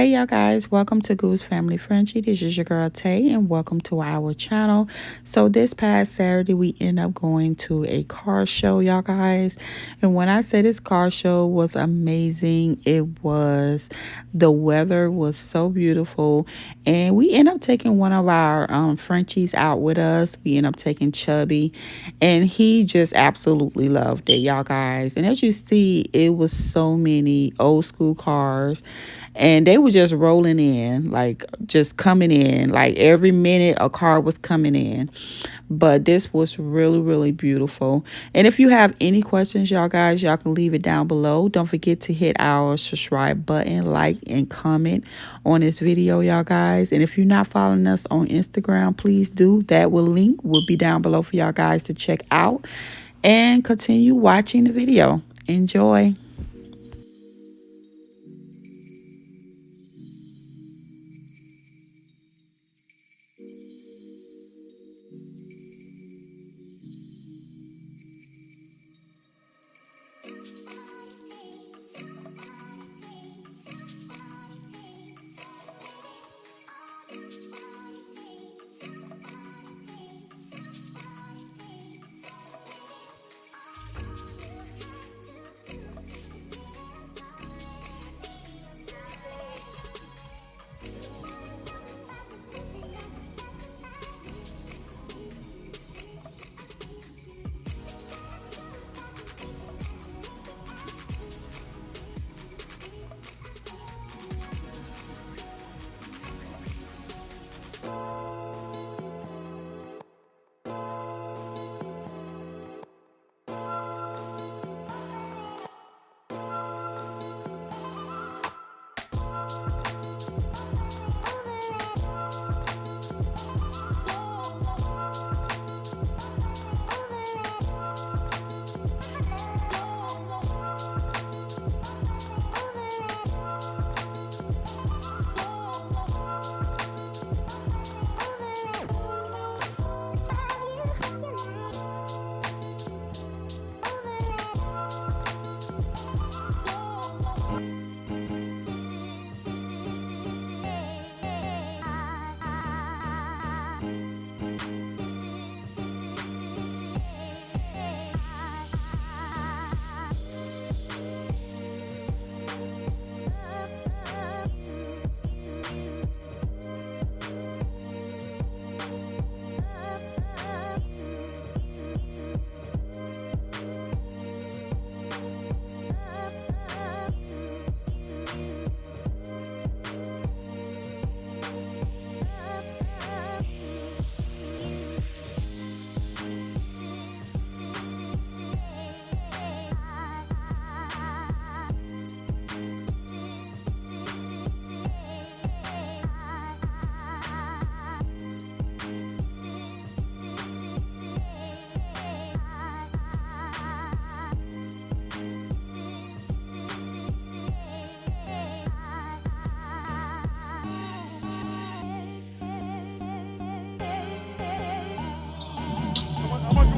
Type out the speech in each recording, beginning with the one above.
Hey y'all guys, welcome to Goose Family Friendship. This is your girl Tay and welcome to our channel. So this past Saturday we ended up going to a car show, y'all guys. And when I say this car show was amazing, the weather was so beautiful. And we ended up taking one of our Frenchies out with us. We ended up taking Chubby and he just absolutely loved it, y'all guys. And as you see, it was so many old school cars and they were just rolling in, like just coming in, like every minute a car was coming in. But this was really, really beautiful. And if you have any questions, y'all guys, y'all can leave it down below. Don't forget to hit our subscribe button, like and comment on this video, y'all guys. And if you're not following us on Instagram, please do. That link will be down below for y'all guys to check out and continue watching the video. Enjoy.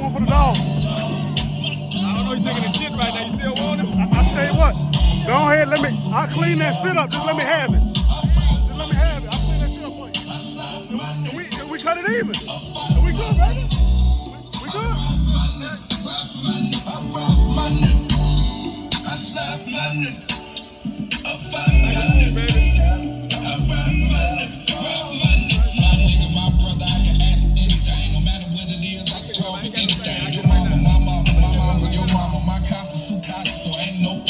For the dog. I don't know you taking a shit right now. You still want him? I tell you what. Go ahead, I'll clean that shit up. Just let me have it. Just let me have it. I'll clean that shit up for you. Can we cut it even? Are we good, baby? We good? I slap my nigga. No